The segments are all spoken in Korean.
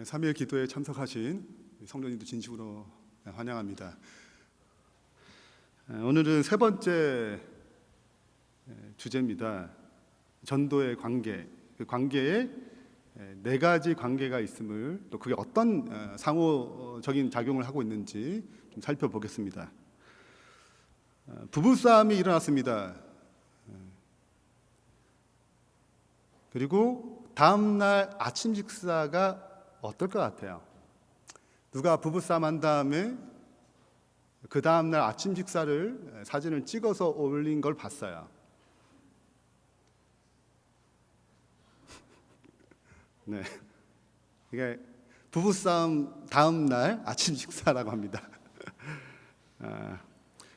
3일 기도에 참석하신 성도님도 진심으로 환영합니다. 오늘은 세 번째 주제입니다. 전도의 관계. 그 관계에 네 가지 관계가 있음을, 또 그게 어떤 상호적인 작용을 하고 있는지 좀 살펴보겠습니다. 부부싸움이 일어났습니다. 그리고 다음날 아침 식사가 어떨 것 같아요? 누가 부부싸움 한 다음에 그 다음날 아침 식사를 사진을 찍어서 올린 걸 봤어요. 네, 이게 부부싸움 다음날 아침 식사라고 합니다.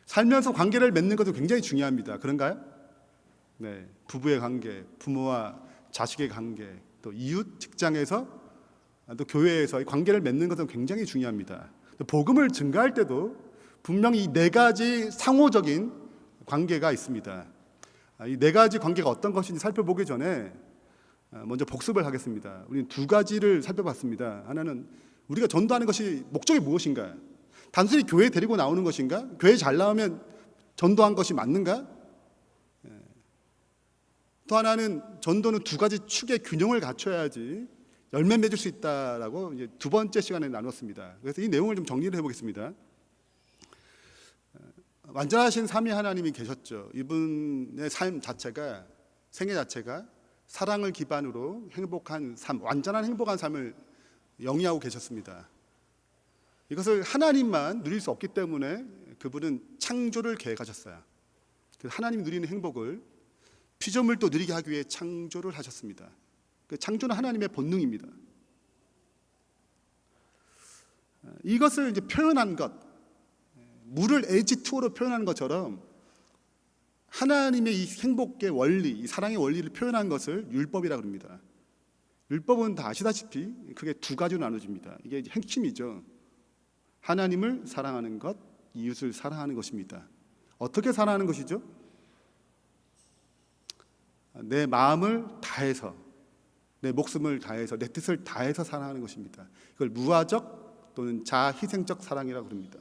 살면서 관계를 맺는 것도 굉장히 중요합니다. 그런가요? 네, 부부의 관계, 부모와 자식의 관계, 또 이웃, 직장에서, 또 교회에서 이 관계를 맺는 것은 굉장히 중요합니다. 복음을 증거할 때도 분명히 이 네 가지 상호적인 관계가 있습니다. 이 네 가지 관계가 어떤 것인지 살펴보기 전에 먼저 복습을 하겠습니다. 우리는 두 가지를 살펴봤습니다. 하나는 우리가 전도하는 것이 목적이 무엇인가? 단순히 교회에 데리고 나오는 것인가? 교회 잘 나오면 전도한 것이 맞는가? 또 하나는 전도는 두 가지 축의 균형을 갖춰야지 열매 맺을 수 있다라고 이제 두 번째 시간에 나눴습니다. 그래서 이 내용을 좀 정리를 해보겠습니다. 완전하신 삼위 하나님이 계셨죠. 이분의 삶 자체가, 생애 자체가 사랑을 기반으로 행복한 삶, 완전한 행복한 삶을 영위하고 계셨습니다. 이것을 하나님만 누릴 수 없기 때문에 그분은 창조를 계획하셨어요. 하나님이 누리는 행복을 피조물도 누리게 하기 위해 창조를 하셨습니다. 그 창조는 하나님의 본능입니다. 이것을 이제 표현한 것, 물을 H2O로 표현하는 것처럼 하나님의 이 행복의 원리, 이 사랑의 원리를 표현한 것을 율법이라고 합니다. 율법은 다 아시다시피 크게 두 가지로 나눠집니다. 이게 핵심이죠. 하나님을 사랑하는 것, 이웃을 사랑하는 것입니다. 어떻게 사랑하는 것이죠? 내 마음을 다해서, 내 목숨을 다해서, 내 뜻을 다해서 사랑하는 것입니다. 이걸 무화적 또는 자희생적 사랑이라고 합니다.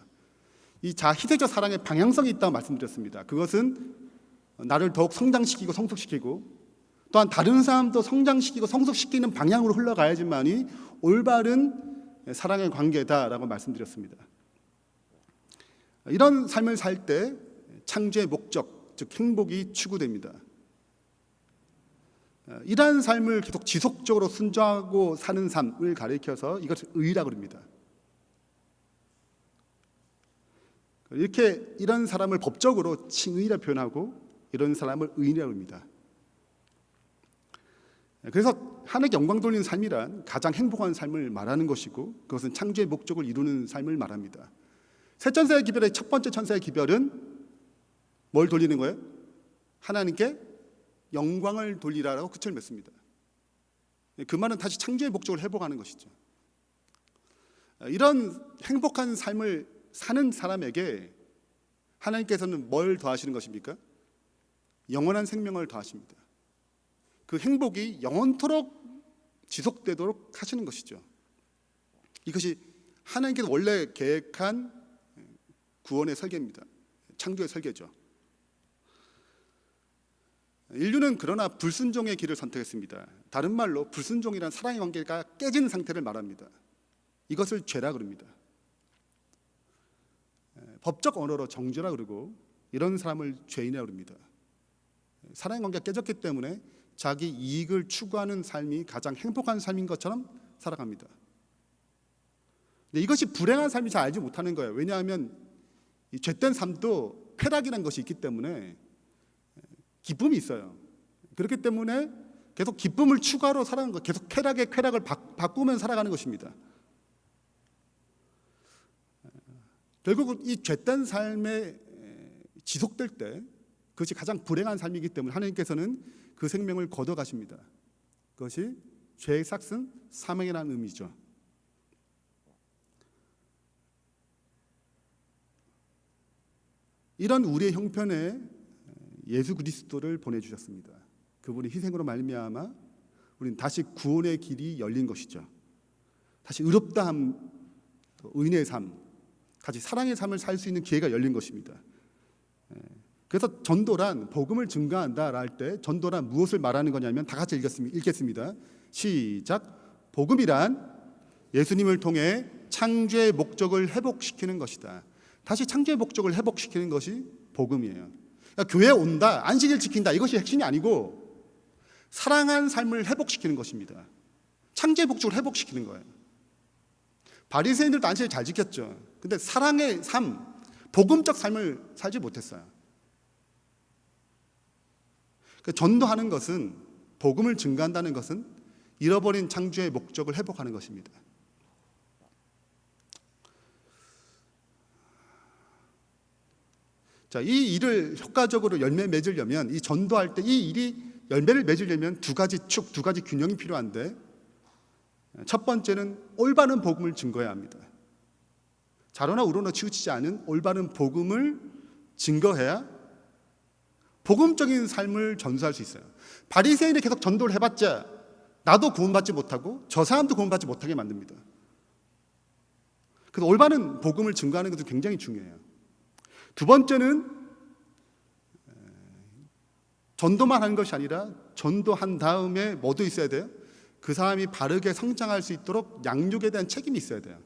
이 자희생적 사랑의 방향성이 있다고 말씀드렸습니다. 그것은 나를 더욱 성장시키고 성숙시키고, 또한 다른 사람도 성장시키고 성숙시키는 방향으로 흘러가야지만이 올바른 사랑의 관계다라고 말씀드렸습니다. 이런 삶을 살 때 창조의 목적, 즉 행복이 추구됩니다. 이러한 삶을 계속 지속적으로 순종하고 사는 삶을 가리켜서 이것을 의라고 합니다. 이렇게 이런 사람을 법적으로 칭의라 표현하고 이런 사람을 의인이라고 합니다. 그래서 하나님께 영광 돌리는 삶이란 가장 행복한 삶을 말하는 것이고, 그것은 창조의 목적을 이루는 삶을 말합니다. 새 천사의 기별의 첫 번째 천사의 기별은 뭘 돌리는 거예요? 하나님께 영광을 돌리라라고 끝을 맺습니다. 그 말은 다시 창조의 목적을 회복하는 것이죠. 이런 행복한 삶을 사는 사람에게 하나님께서는 뭘 더하시는 것입니까? 영원한 생명을 더하십니다. 그 행복이 영원토록 지속되도록 하시는 것이죠. 이것이 하나님께서 원래 계획한 구원의 설계입니다. 창조의 설계죠. 인류는 그러나 불순종의 길을 선택했습니다. 다른 말로 불순종이란 사랑의 관계가 깨진 상태를 말합니다. 이것을 죄라 그럽니다. 법적 언어로 정죄라 그러고, 이런 사람을 죄인이라고 그럽니다. 사랑의 관계가 깨졌기 때문에 자기 이익을 추구하는 삶이 가장 행복한 삶인 것처럼 살아갑니다. 근데 이것이 불행한 삶이 잘 알지 못하는 거예요. 왜냐하면 이 죄된 삶도 쾌락이라는 것이 있기 때문에 기쁨이 있어요. 그렇기 때문에 계속 기쁨을 추가로 살아가는 것, 계속 쾌락의 쾌락을 바꾸면 살아가는 것입니다. 결국 이 죄된 삶에 지속될 때 그것이 가장 불행한 삶이기 때문에 하나님께서는 그 생명을 거둬가십니다. 그것이 죄의 삭슨 사망이라는 의미죠. 이런 우리의 형편에 예수 그리스도를 보내주셨습니다. 그분의 희생으로 말미암아 우리는 다시 구원의 길이 열린 것이죠. 다시 의롭다함, 의인의 삶, 같이 사랑의 삶을 살 수 있는 기회가 열린 것입니다. 그래서 전도란 복음을 증거한다 할 때 전도란 무엇을 말하는 거냐면 다 같이 읽겠습니다. 시작. 복음이란 예수님을 통해 창조의 목적을 회복시키는 것이다. 다시 창조의 목적을 회복시키는 것이 복음이에요. 그러니까 교회에 온다, 안식일 지킨다, 이것이 핵심이 아니고 사랑한 삶을 회복시키는 것입니다. 창조의 목적을 회복시키는 거예요. 바리새인들도 안식일 잘 지켰죠. 근데 사랑의 삶, 복음적 삶을 살지 못했어요. 전도하는 것은, 복음을 증거한다는 것은 잃어버린 창조의 목적을 회복하는 것입니다. 자, 이 일을 효과적으로 열매 맺으려면, 이 전도할 때 이 일이 열매를 맺으려면 두 가지 축, 두 가지 균형이 필요한데, 첫 번째는 올바른 복음을 증거해야 합니다. 좌로나 우로나 치우치지 않은 올바른 복음을 증거해야 복음적인 삶을 전수할 수 있어요. 바리새인이 계속 전도를 해봤자 나도 구원받지 못하고 저 사람도 구원받지 못하게 만듭니다. 그래서 올바른 복음을 증거하는 것도 굉장히 중요해요. 두 번째는 전도만 하는 것이 아니라 전도한 다음에 뭐도 있어야 돼요? 그 사람이 바르게 성장할 수 있도록 양육에 대한 책임이 있어야 돼요.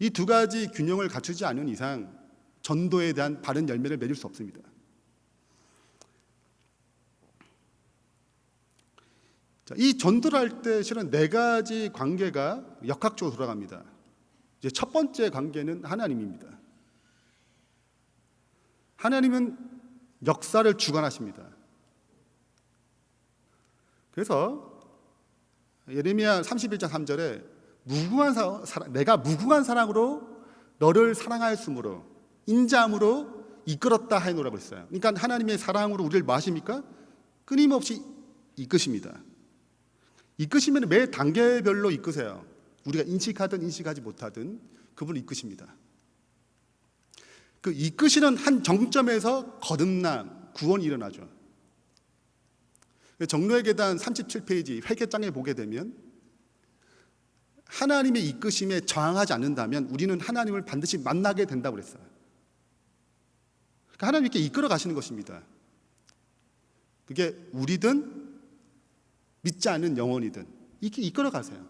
이 두 가지 균형을 갖추지 않은 이상 전도에 대한 바른 열매를 맺을 수 없습니다. 자, 이 전도를 할 때 실은 네 가지 관계가 역학적으로 돌아갑니다. 이제 첫 번째 관계는 하나님입니다. 하나님은 역사를 주관하십니다. 그래서 예레미야 31장 3절에 내가 무궁한 사랑으로 너를 사랑하였으므로 인자함으로 이끌었다 하노라고 했어요. 그러니까 하나님의 사랑으로 우리를 뭐 하십니까? 끊임없이 이끄십니다. 이끄시면 매 단계별로 이끄세요. 우리가 인식하든 인식하지 못하든 그분을 이끄십니다. 그 이끄시는 한 정점에서 거듭남, 구원이 일어나죠. 정로의 계단 37페이지 회개장에 보게 되면 하나님의 이끄심에 저항하지 않는다면 우리는 하나님을 반드시 만나게 된다고 그랬어요. 그러니까 하나님께 이끌어 가시는 것입니다. 그게 우리든 믿지 않는 영혼이든 이렇게 이끌어 가세요.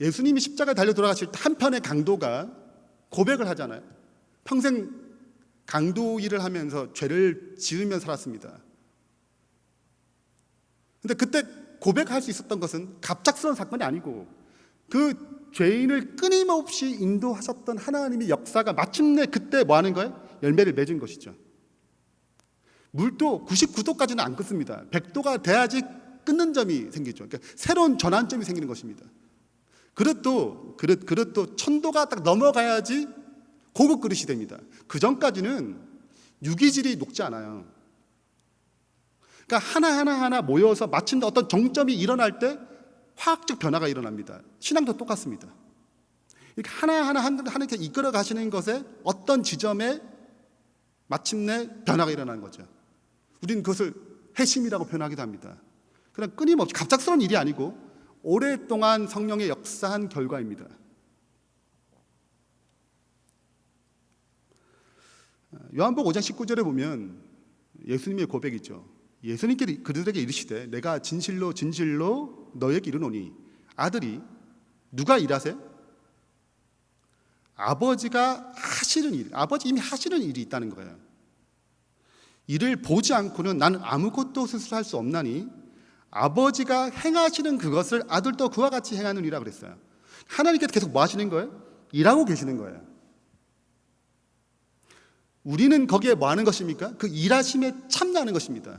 예수님이 십자가에 달려 돌아가실 때 한편의 강도가 고백을 하잖아요. 평생 강도 일을 하면서 죄를 지으며 살았습니다. 근데 그때 고백할 수 있었던 것은 갑작스러운 사건이 아니고 그 죄인을 끊임없이 인도하셨던 하나님의 역사가 마침내 그때 뭐 하는 거예요? 열매를 맺은 것이죠. 물도 99도까지는 안 끊습니다. 100도가 돼야지 끊는 점이 생기죠. 그러니까 새로운 전환점이 생기는 것입니다. 그릇도 1000도가 딱 넘어가야지 고급 그릇이 됩니다. 그 전까지는 유기질이 녹지 않아요. 그러니까 하나하나 모여서 마침내 어떤 정점이 일어날 때 화학적 변화가 일어납니다. 신앙도 똑같습니다. 이렇게 하나하나 하나님께 이끌어 가시는 것에 어떤 지점에 마침내 변화가 일어나는 거죠. 우리는 그것을 회심이라고 표현하기도 합니다. 그냥 끊임없이 갑작스러운 일이 아니고 오랫동안 성령의 역사한 결과입니다. 요한복음 5장 19절에 보면 예수님의 고백이죠. 예수님께 그들에게 이르시되 내가 진실로 진실로 너에게 이르노니 아들이 누가 일하세? 아버지가 하시는 일, 아버지 이미 하시는 일이 있다는 거예요. 이를 보지 않고는 나는 아무것도 스스로 할 수 없나니 아버지가 행하시는 그것을 아들도 그와 같이 행하느니라 그랬어요. 하나님께서 계속 뭐 하시는 거예요? 일하고 계시는 거예요. 우리는 거기에 뭐 하는 것입니까? 그 일하심에 참여하는 것입니다.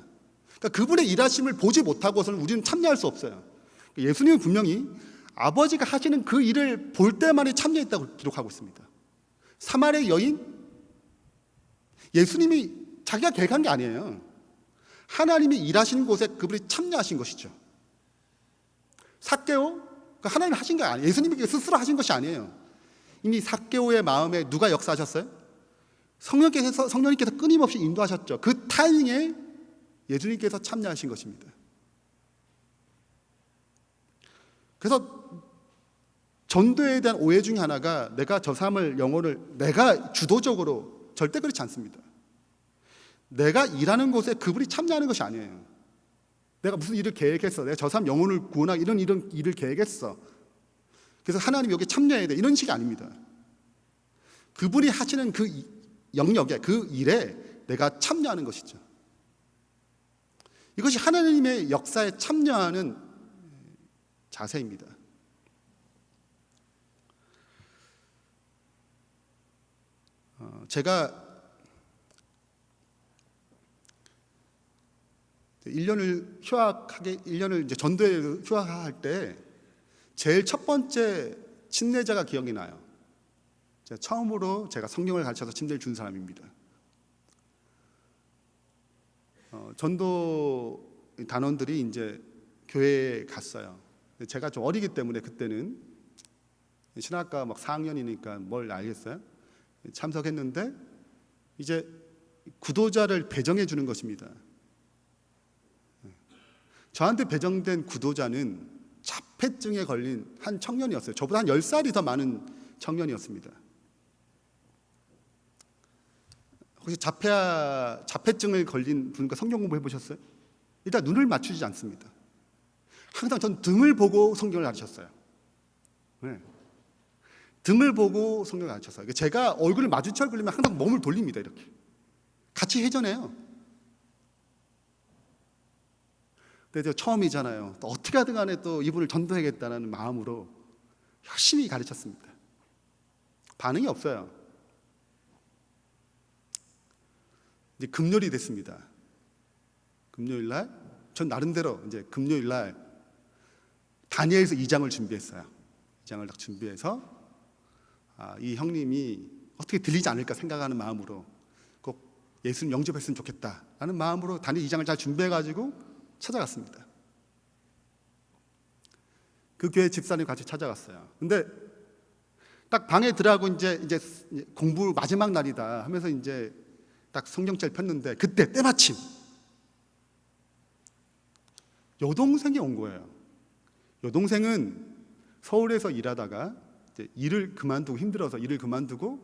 그러니까 그분의 일하심을 보지 못하고서는 우리는 참여할 수 없어요. 예수님은 분명히 아버지가 하시는 그 일을 볼 때만에 참여했다고 기록하고 있습니다. 사마리아 여인, 예수님이 자기가 계획한 게 아니에요. 하나님이 일하시는 곳에 그분이 참여하신 것이죠. 삭개오, 하나님이 하신 게 아니에요. 예수님이 스스로 하신 것이 아니에요. 이미 삭개오의 마음에 누가 역사하셨어요? 성령님께서 끊임없이 인도하셨죠. 그 타이밍에 예수님께서 참여하신 것입니다. 그래서 전도에 대한 오해 중에 하나가 내가 저 사람을 영혼을 내가 주도적으로 절대 그렇지 않습니다. 내가 일하는 곳에 그분이 참여하는 것이 아니에요. 내가 무슨 일을 계획했어. 내가 저 사람 영혼을 구원하기 이런 일을 계획했어. 그래서 하나님이 여기에 참여해야 돼. 이런 식이 아닙니다. 그분이 하시는 그 영역에 그 일에 내가 참여하는 것이죠. 이것이 하나님의 역사에 참여하는 자세입니다. 제가 1년을 이제 전도에 휴학할 때 제일 첫 번째 침례자가 기억이 나요. 처음으로 제가 성경을 가르쳐서 침례를 준 사람입니다. 전도 단원들이 이제 교회에 갔어요. 제가 좀 어리기 때문에 그때는 신학과 막 4학년이니까 뭘 알겠어요? 참석했는데 이제 구도자를 배정해 주는 것입니다. 저한테 배정된 구도자는 자폐증에 걸린 한 청년이었어요. 저보다 한 10살이 더 많은 청년이었습니다. 혹시 자폐증을 걸린 분과 성경 공부 해보셨어요? 일단 눈을 맞추지 않습니다. 항상 전 등을 보고 성경을 가르쳤어요. 네. 등을 보고 성경을 가르쳤어요. 제가 얼굴을 마주쳐 그리면 항상 몸을 돌립니다. 이렇게 같이 회전해요. 근데 처음이잖아요. 또 어떻게 하든 간에 또 이분을 전도하겠다는 마음으로 열심히 가르쳤습니다. 반응이 없어요. 이제 금요일이 됐습니다. 금요일 날, 전 나름대로 이제 금요일 날 다니엘서 2장을 준비했어요. 2장을 딱 준비해서 이 형님이 어떻게 들리지 않을까 생각하는 마음으로 꼭 예수님 영접했으면 좋겠다라는 마음으로 다니엘 2장을 잘 준비해가지고 찾아갔습니다. 그 교회 집사님 같이 찾아갔어요. 근데 딱 방에 들어가고 이제 공부 마지막 날이다 하면서 이제 딱 성경책을 폈는데 그때 때마침 여동생이 온 거예요. 여동생은 서울에서 일하다가 이제 일을 그만두고 힘들어서 일을 그만두고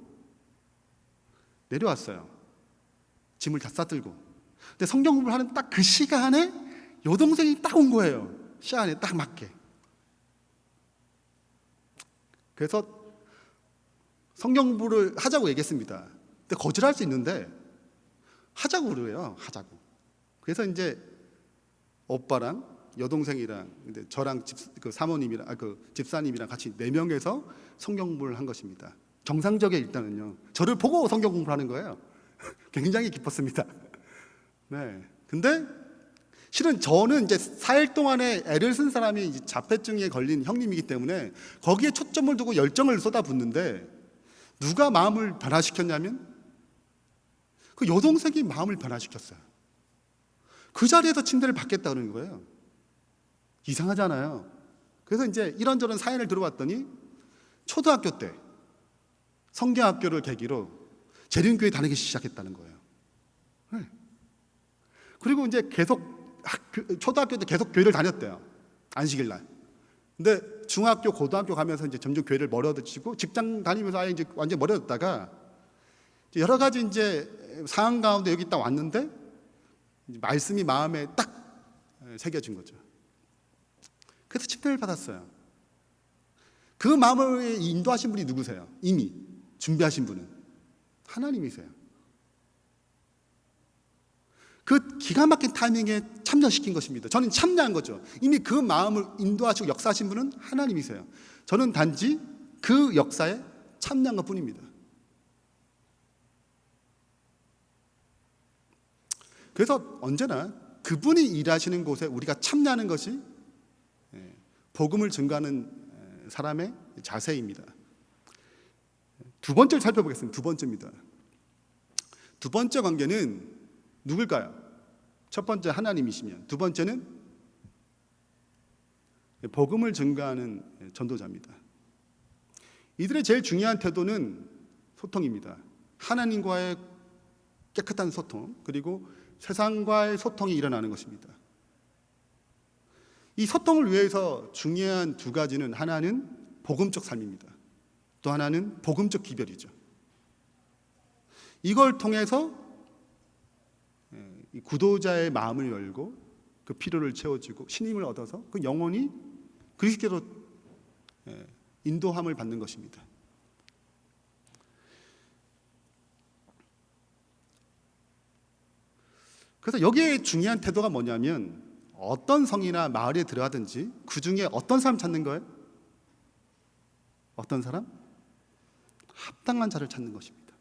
내려왔어요. 짐을 다 싸들고. 근데 성경 공부를 하는 딱 그 시간에 여동생이 딱 온 거예요. 시간에 딱 맞게. 그래서 성경 공부를 하자고 얘기했습니다. 근데 거절할 수 있는데 하자고 그래요. 하자고. 그래서 이제 오빠랑 여동생이랑 이제 저랑 사모님이랑 집사님이랑 같이 4명에서 성경 공부를 한 것입니다. 정상적에 일단은요. 저를 보고 성경 공부를 하는 거예요. 굉장히 기뻤습니다. 네. 근데 실은 저는 이제 4일 동안에 애를 쓴 사람이 이제 자폐증에 걸린 형님이기 때문에 거기에 초점을 두고 열정을 쏟아붓는데 누가 마음을 변화시켰냐면 그 여동생이 마음을 변화시켰어요. 그 자리에서 침대를 받겠다는 거예요. 이상하잖아요. 그래서 이제 이런저런 사연을 들어봤더니 초등학교 때 성경학교를 계기로 재림교회 다니기 시작했다는 거예요. 네. 그리고 이제 계속 초등학교 때 계속 교회를 다녔대요. 안식일 날. 근데 중학교, 고등학교 가면서 이제 점점 교회를 멀어지고 직장 다니면서 아예 이제 완전 멀어졌다가 여러 가지 이제 상황 가운데 여기 딱 왔는데 말씀이 마음에 딱 새겨진 거죠. 그래서 침례를 받았어요. 그 마음을 인도하신 분이 누구세요? 이미 준비하신 분은 하나님이세요. 그 기가 막힌 타이밍에 참여시킨 것입니다. 저는 참여한 거죠. 이미 그 마음을 인도하시고 역사하신 분은 하나님이세요. 저는 단지 그 역사에 참여한 것뿐입니다. 그래서 언제나 그분이 일하시는 곳에 우리가 참여하는 것이 복음을 증거하는 사람의 자세입니다. 두 번째를 살펴보겠습니다. 두 번째입니다. 두 번째 관계는 누굴까요? 첫 번째 하나님이시면 두 번째는 복음을 증거하는 전도자입니다. 이들의 제일 중요한 태도는 소통입니다. 하나님과의 깨끗한 소통 그리고 세상과의 소통이 일어나는 것입니다. 이 소통을 위해서 중요한 두 가지는, 하나는 복음적 삶입니다. 또 하나는 복음적 기별이죠. 이걸 통해서 이 구도자의 마음을 열고 그 필요를 채워주고 신임을 얻어서 그 영혼이 그리스도로 인도함을 받는 것입니다. 그래서 여기에 중요한 태도가 뭐냐면, 어떤 성이나 마을에 들어가든지 그 중에 어떤 사람 찾는 거예요? 어떤 사람? 합당한 자를 찾는 것입니다.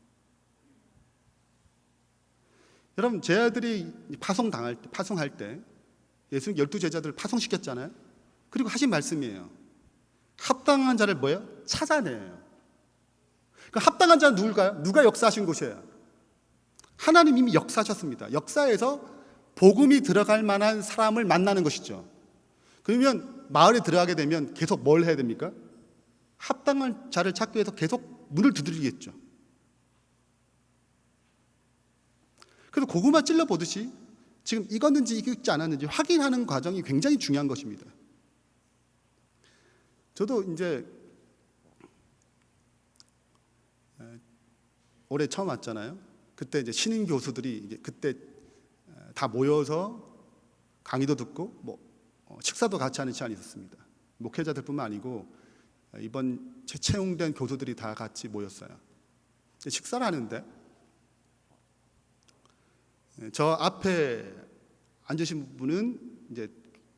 여러분, 제 아들이 파송할 때 예수님 12제자들을 파송시켰잖아요. 그리고 하신 말씀이에요. 합당한 자를 뭐예요? 찾아내요. 그 합당한 자는 누굴까요? 누가 역사하신 곳이에요? 하나님 이미 역사하셨습니다. 역사에서 복음이 들어갈 만한 사람을 만나는 것이죠. 그러면 마을에 들어가게 되면 계속 뭘 해야 됩니까? 합당한 자를 찾기 위해서 계속 문을 두드리겠죠. 그래서 고구마 찔러보듯이 지금 익었는지 익지 않았는지 확인하는 과정이 굉장히 중요한 것입니다. 저도 이제 올해 처음 왔잖아요. 그때 이제 신임 교수들이 이제 그때 다 모여서 강의도 듣고 식사도 같이 하는 시간이 있었습니다. 목회자들뿐만 아니고 이번 채용된 교수들이 다 같이 모였어요. 식사를 하는데 저 앞에 앉으신 분은 이제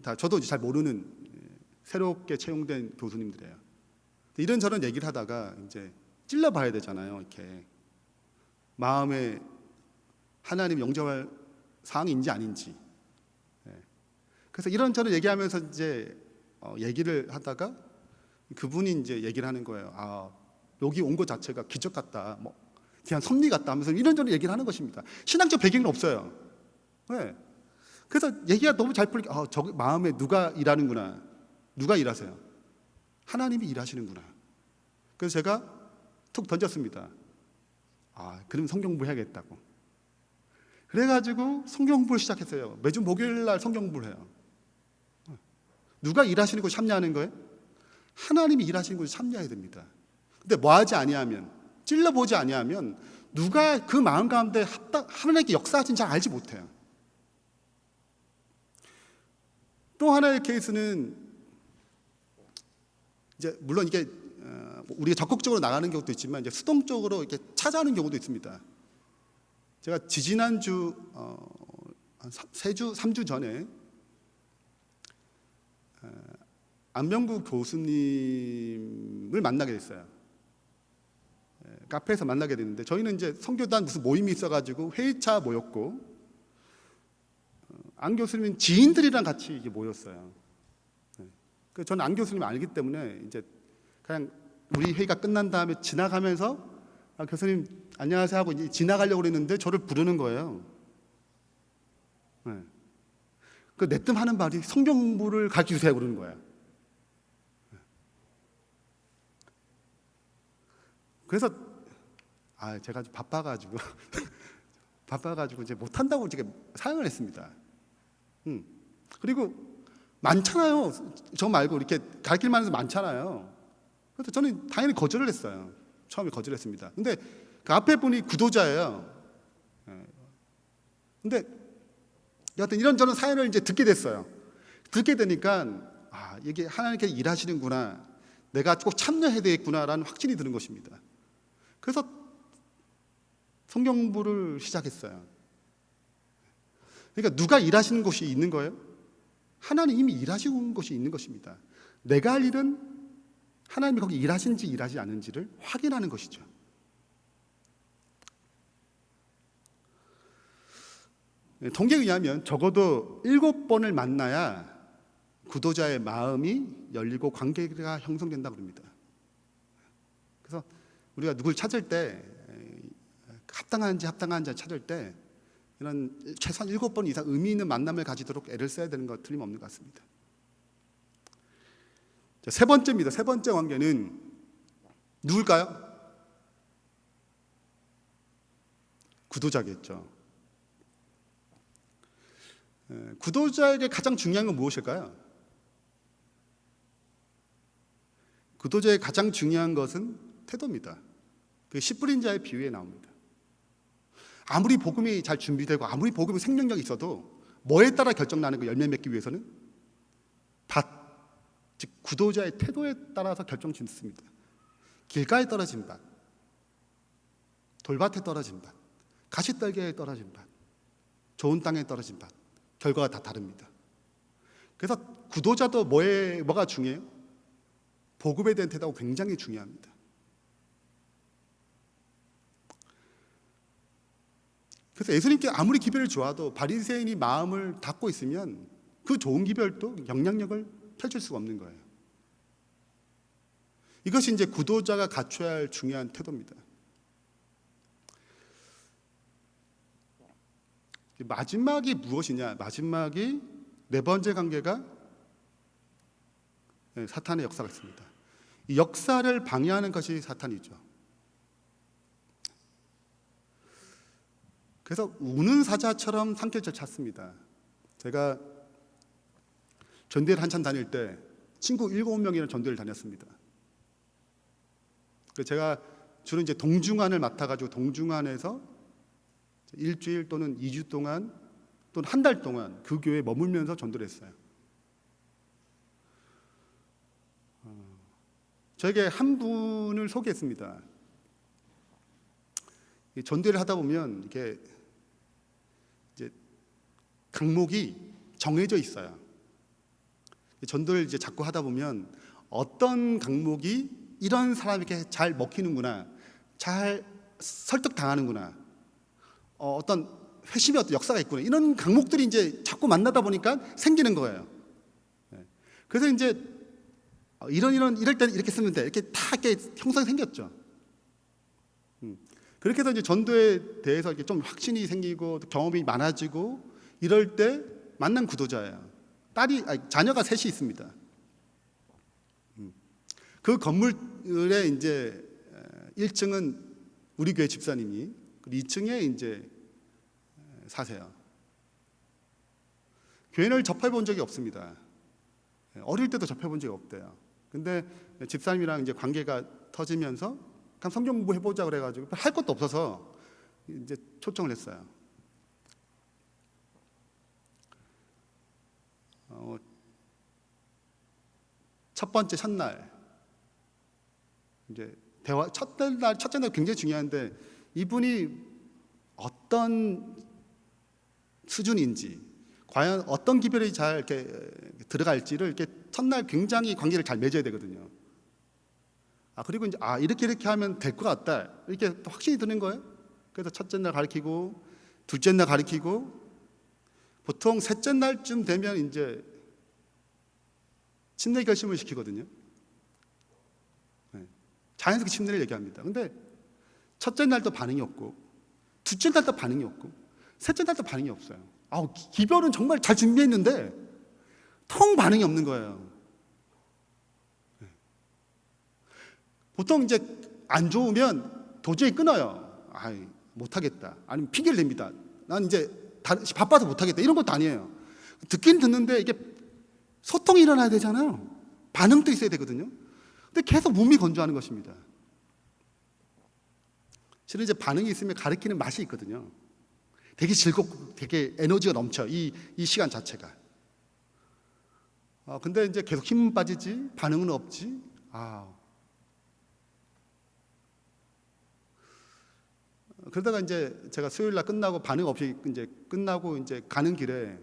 다 저도 잘 모르는 새롭게 채용된 교수님들이에요. 이런저런 얘기를 하다가 이제 찔러봐야 되잖아요. 이렇게 마음에 하나님 영접할 사항인지 아닌지. 그래서 이런저런 얘기하면서 이제 얘기를 하다가 그분이 이제 얘기를 하는 거예요. 아, 여기 온 것 자체가 기적 같다, 그냥 섭리 같다 하면서 이런저런 얘기를 하는 것입니다. 신앙적 배경은 없어요. 네. 그래서 얘기가 너무 잘 풀리게, 저 마음에 누가 일하는구나. 누가 일하세요? 하나님이 일하시는구나. 그래서 제가 툭 던졌습니다. 그럼 성경 공부 해야겠다고. 그래가지고 성경 공부를 시작했어요. 매주 목요일 날 성경 공부를 해요. 누가 일하시는 곳에 참여하는 거예요? 하나님이 일하시는 곳에 참여해야 됩니다. 근데 뭐하지 아니하면, 찔러보지 아니하면 누가 그 마음 가운데 하나님께 역사하신지 잘 알지 못해요. 또 하나의 케이스는 이제 물론 이게 우리가 적극적으로 나가는 경우도 있지만 이제 수동적으로 이렇게 찾아오는 경우도 있습니다. 제가 지지난주 한 3주 전에 안명구 교수님을 만나게 됐어요. 카페에서 만나게 됐는데 저희는 이제 선교단 무슨 모임이 있어가지고 회의차 모였고 안 교수님은 지인들이랑 같이 이게 모였어요. 그 저는 안 교수님 알기 때문에 이제 그냥 우리 회의가 끝난 다음에 지나가면서 교수님 안녕하세요 하고 이제 지나가려고 그랬는데 저를 부르는 거예요. 그 내뜸 하는 말이 성경 공부를 가르쳐 주세요 그러는 거예요. 그래서 제가 좀 바빠가지고 이제 못한다고 제가 사양을 했습니다. 그리고 많잖아요. 저 말고 이렇게 가르칠 만한 데 많잖아요. 그래서 저는 당연히 거절을 했어요. 처음에 거절했습니다. 근데 그 앞에 분이 구도자예요. 근데 여하튼 이런저런 사연을 이제 듣게 됐어요. 듣게 되니까 이게 하나님께서 일하시는구나, 내가 꼭 참여해야 되겠구나라는 확신이 드는 것입니다. 그래서 성경 공부를 시작했어요. 그러니까 누가 일하시는 곳이 있는 거예요? 하나님 이미 일하시는 곳이 있는 것입니다. 내가 할 일은 하나님이 거기 일하시는지 일하지 않는지를 확인하는 것이죠. 통계에 의하면 적어도 7번을 만나야 구도자의 마음이 열리고 관계가 형성된다고 합니다. 그래서 우리가 누굴 찾을 때 합당한지 찾을 때 이런 최소한 7번 이상 의미 있는 만남을 가지도록 애를 써야 되는 것 틀림없는 것 같습니다. 자, 세 번째입니다. 세 번째 관계는 누굴까요? 구도자겠죠. 구도자에게 가장 중요한 건 무엇일까요? 구도자의 가장 중요한 것은 태도입니다. 그 씨 뿌린 자의 비유에 나옵니다. 아무리 복음이 잘 준비되고 아무리 복음이 생명력이 있어도 뭐에 따라 결정나는 거 열매 맺기 위해서는 밭, 즉 구도자의 태도에 따라서 결정 짓습니다. 길가에 떨어진 밭, 돌밭에 떨어진 밭, 가시떨기에 떨어진 밭, 좋은 땅에 떨어진 밭, 결과가 다 다릅니다. 그래서 구도자도 뭐가 중요해요? 복음에 대한 태도가 굉장히 중요합니다. 그래서 예수님께 아무리 기별을 좋아도 바리새인이 마음을 닫고 있으면 그 좋은 기별도 영향력을 펼칠 수가 없는 거예요. 이것이 이제 구도자가 갖춰야 할 중요한 태도입니다. 마지막이 무엇이냐? 마지막이 네 번째 관계가 사탄의 역사가 있습니다. 이 역사를 방해하는 것이 사탄이죠. 그래서 우는 사자처럼 산길을 찾습니다. 제가 전도회를 한참 다닐 때 친구 7명이나 전도회를 다녔습니다. 제가 주로 이제 동중안을 맡아가지고 동중안에서 일주일 또는 2주 동안 또는 한 달 동안 그 교회에 머물면서 전도를 했어요. 저에게 한 분을 소개했습니다. 전도를 하다 보면 이게 이제 강목이 정해져 있어요. 전도를 이제 자꾸 하다 보면 어떤 강목이 이런 사람에게 잘 먹히는구나, 잘 설득당하는구나, 어떤 회심의 어떤 역사가 있구나, 이런 강목들이 이제 자꾸 만나다 보니까 생기는 거예요. 그래서 이제 이럴 때는 이렇게 쓰면 돼, 이렇게 다 이렇게 형성이 생겼죠. 그렇게 해서 이제 전도에 대해서 이렇게 좀 확신이 생기고 경험이 많아지고 이럴 때 만난 구도자예요. 자녀가 셋이 있습니다. 그 건물에 이제 1층은 우리 교회 집사님이, 2층에 이제 사세요. 교회를 접해본 적이 없습니다. 어릴 때도 접해본 적이 없대요. 근데 집사님이랑 이제 관계가 터지면서 그냥 성경 공부 해보자 그래가지고 할 것도 없어서 이제 초청을 했어요. 첫 번째 첫날 이제 첫째 날 굉장히 중요한데 이분이 어떤 수준인지 과연 어떤 기별이 잘 이렇게 들어갈지를 이렇게 첫날 굉장히 관계를 잘 맺어야 되거든요. 그리고 이제 이렇게 하면 될 것 같다 이렇게 확신이 드는 거예요. 그래서 첫째 날 가르치고 둘째 날 가르치고 보통 셋째 날쯤 되면 이제 침례 결심을 시키거든요. 자연스럽게 침례를 얘기합니다. 근데 첫째 날도 반응이 없고 둘째 날도 반응이 없고 셋째 날도 반응이 없어요. 기별은 정말 잘 준비했는데 통 반응이 없는 거예요. 보통 이제 안 좋으면 도저히 끊어요. 못하겠다. 아니면 핑계를 냅니다. 난 이제 바빠서 못하겠다. 이런 것도 아니에요. 듣긴 듣는데 이게 소통이 일어나야 되잖아요. 반응도 있어야 되거든요. 근데 계속 몸이 건조하는 것입니다. 실은 이제 반응이 있으면 가르치는 맛이 있거든요. 되게 즐겁고 되게 에너지가 넘쳐 이 시간 자체가. 근데 이제 계속 힘은 빠지지 반응은 없지. 그러다가 이제 제가 수요일 날 끝나고 반응 없이 이제 끝나고 이제 가는 길에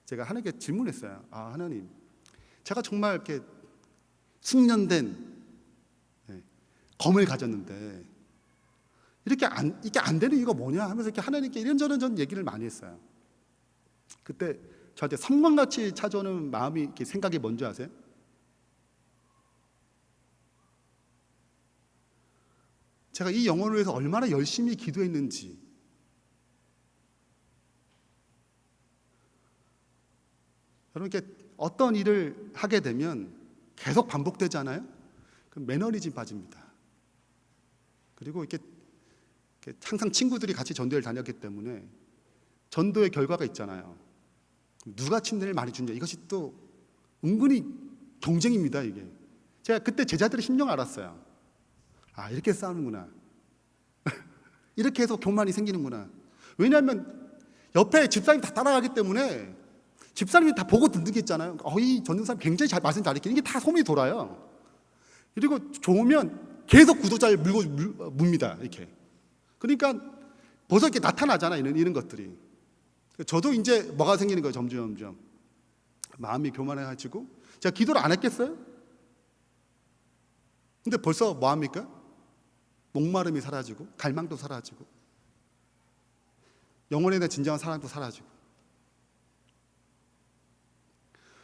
제가 하나님께 질문했어요. 하나님, 제가 정말 이렇게 숙련된 검을 가졌는데 이게 안 되는 이유가 뭐냐 하면서 이렇게 하나님께 이런저런 얘기를 많이 했어요. 그때 저한테 섬광같이 찾아오는 마음이 이렇게 생각이 뭔지 아세요? 제가 이 영혼을 위해서 얼마나 열심히 기도했는지, 여러분 이렇게 어떤 일을 하게 되면 계속 반복되잖아요. 그럼 매너리즘 빠집니다. 그리고 이렇게 항상 친구들이 같이 전도회를 다녔기 때문에 전도의 결과가 있잖아요. 누가 침례를 많이 주냐, 이것이 또 은근히 경쟁입니다. 이게 제가 그때 제자들의 심령을 알았어요. 아, 이렇게 싸우는구나. 이렇게 해서 교만이 생기는구나. 왜냐하면 옆에 집사님이 다 따라가기 때문에 집사님이 다 보고 듣는 게 있잖아요. 이 전도사님 굉장히 잘 말씀 잘했기는 이게 다 소문이 돌아요. 그리고 좋으면 계속 구독자를 묻니다. 이렇게. 그러니까 벌써 이렇게 나타나잖아요. 이런 것들이. 저도 이제 뭐가 생기는 거예요. 점점. 마음이 교만해가지고 제가 기도를 안 했겠어요? 근데 벌써 뭐 합니까? 목마름이 사라지고 갈망도 사라지고 영혼에 대한 진정한 사랑도 사라지고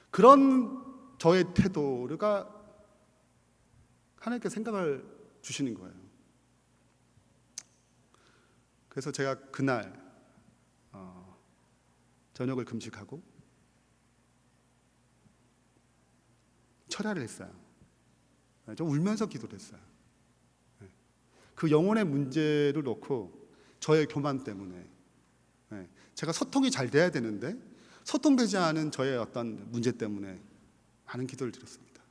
그런 저의 태도가 하나님께 생각을 주시는 거예요. 그래서 제가 그날 저녁을 금식하고 철야를 했어요. 좀 울면서 기도를 했어요. 그 영혼의 문제를 놓고 저의 교만 때문에 제가 소통이 잘 돼야 되는데 소통되지 않은 저의 어떤 문제 때문에 많은 기도를 드렸습니다.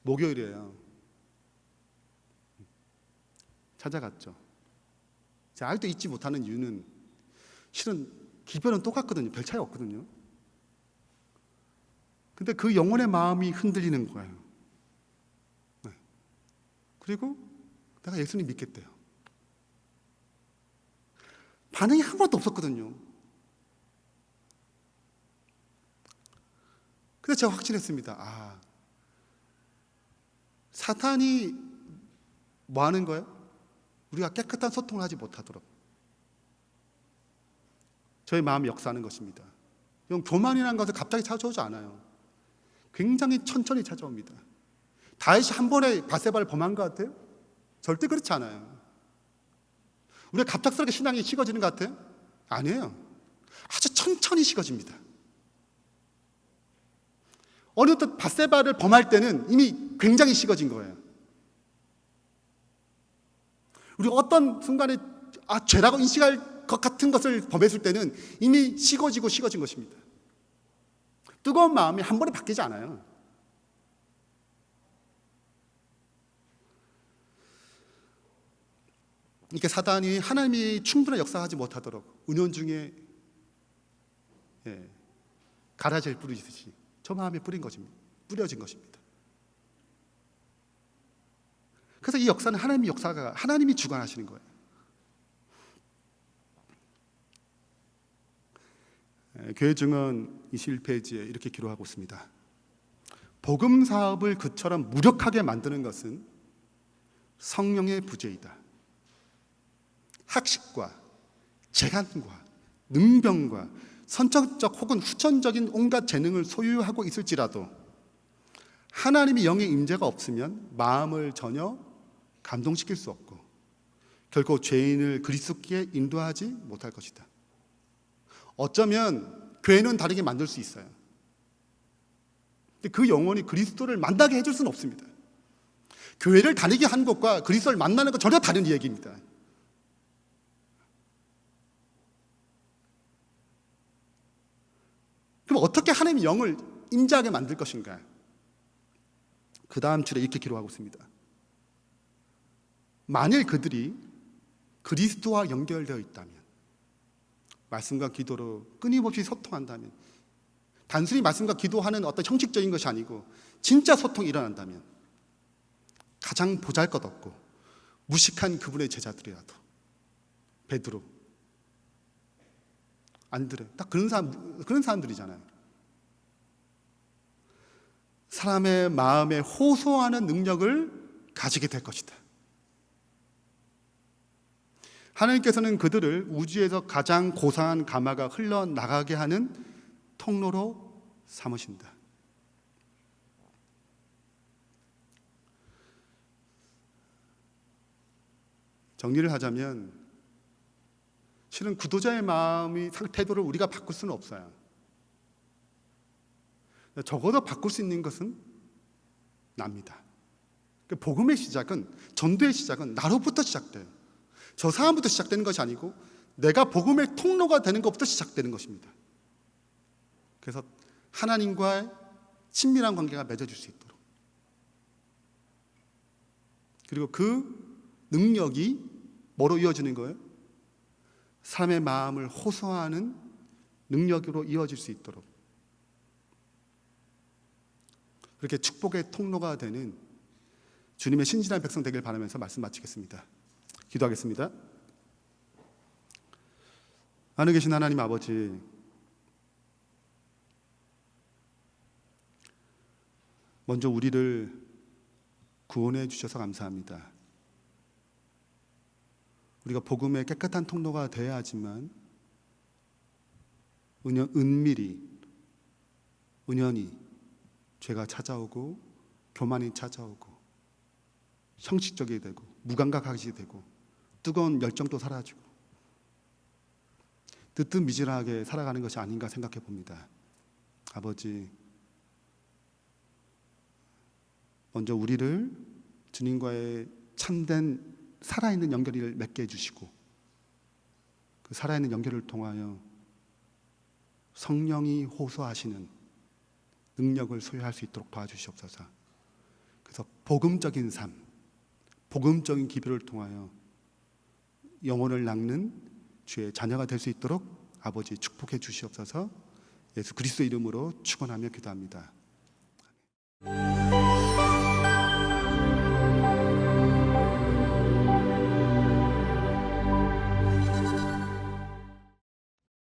목요일이에요. 찾아갔죠. 제가 아직도 잊지 못하는 이유는 실은 기별은 똑같거든요. 별 차이 없거든요. 근데 그 영혼의 마음이 흔들리는 거예요. 그리고 내가 예수님 믿겠대요. 반응이 아무것도 없었거든요. 근데 제가 확신했습니다. 사탄이 뭐 하는 거예요? 우리가 깨끗한 소통을 하지 못하도록 저의 마음이 역사하는 것입니다. 교만이라는 것은 갑자기 찾아오지 않아요. 굉장히 천천히 찾아옵니다. 다윗이 한 번에 밧세바를 범한 것 같아요? 절대 그렇지 않아요. 우리가 갑작스럽게 신앙이 식어지는 것 같아요? 아니에요. 아주 천천히 식어집니다. 어느덧 밧세바를 범할 때는 이미 굉장히 식어진 거예요. 우리가 어떤 순간에 죄라고 인식할 것 같은 것을 범했을 때는 이미 식어진 것입니다. 뜨거운 마음이 한 번에 바뀌지 않아요. 이렇게 사단이 하나님이 충분히 역사하지 못하도록 은연중에 가라지를 뿌리듯이 저 마음에 뿌려진 것입니다. 그래서 이 역사는 하나님이 주관하시는 거예요. 교회 증언 21페이지에 이렇게 기록하고 있습니다. 복음 사업을 그처럼 무력하게 만드는 것은 성령의 부재이다. 학식과 재간과 능병과 선천적 혹은 후천적인 온갖 재능을 소유하고 있을지라도 하나님의 영의 임재가 없으면 마음을 전혀 감동시킬 수 없고 결코 죄인을 그리스도께 인도하지 못할 것이다. 어쩌면 교회는 다르게 만들 수 있어요. 근데 그 영혼이 그리스도를 만나게 해줄 수는 없습니다. 교회를 다니게 한 것과 그리스도를 만나는 건 전혀 다른 이야기입니다. 그럼 어떻게 하나님의 영을 임재하게 만들 것인가? 그 다음 줄에 이렇게 기록하고 있습니다. 만일 그들이 그리스도와 연결되어 있다면, 말씀과 기도로 끊임없이 소통한다면, 단순히 말씀과 기도하는 어떤 형식적인 것이 아니고 진짜 소통이 일어난다면 가장 보잘것없고 무식한 그분의 제자들이라도 베드로, 안드레, 딱 그런 사람들이잖아요. 사람의 마음에 호소하는 능력을 가지게 될 것이다. 하나님께서는 그들을 우주에서 가장 고상한 가마가 흘러나가게 하는 통로로 삼으신다. 정리를 하자면 실은 구도자의 마음이 태도를 우리가 바꿀 수는 없어요. 적어도 바꿀 수 있는 것은 납니다. 복음의 시작은, 전도의 시작은 나로부터 시작돼요. 저 사람부터 시작되는 것이 아니고 내가 복음의 통로가 되는 것부터 시작되는 것입니다. 그래서 하나님과의 친밀한 관계가 맺어질 수 있도록, 그리고 그 능력이 뭐로 이어지는 거예요? 사람의 마음을 호소하는 능력으로 이어질 수 있도록, 그렇게 축복의 통로가 되는 주님의 신실한 백성 되길 바라면서 말씀 마치겠습니다. 기도하겠습니다. 하늘에 계신 하나님 아버지, 먼저 우리를 구원해 주셔서 감사합니다. 우리가 복음의 깨끗한 통로가 되어야 하지만 은밀히, 은연히 죄가 찾아오고 교만이 찾아오고 형식적이 되고 무감각하게 되고 뜨거운 열정도 사라지고 뜨뜻미질하게 살아가는 것이 아닌가 생각해 봅니다. 아버지, 먼저 우리를 주님과의 참된 살아있는 연결을 맺게 해주시고, 그 살아있는 연결을 통하여 성령이 호소하시는 능력을 소유할 수 있도록 도와주시옵소서. 그래서 복음적인 삶, 복음적인 기별을 통하여 영혼을 낚는 주의 자녀가 될 수 있도록 아버지 축복해 주시옵소서. 예수 그리스도 이름으로 축원하며 기도합니다.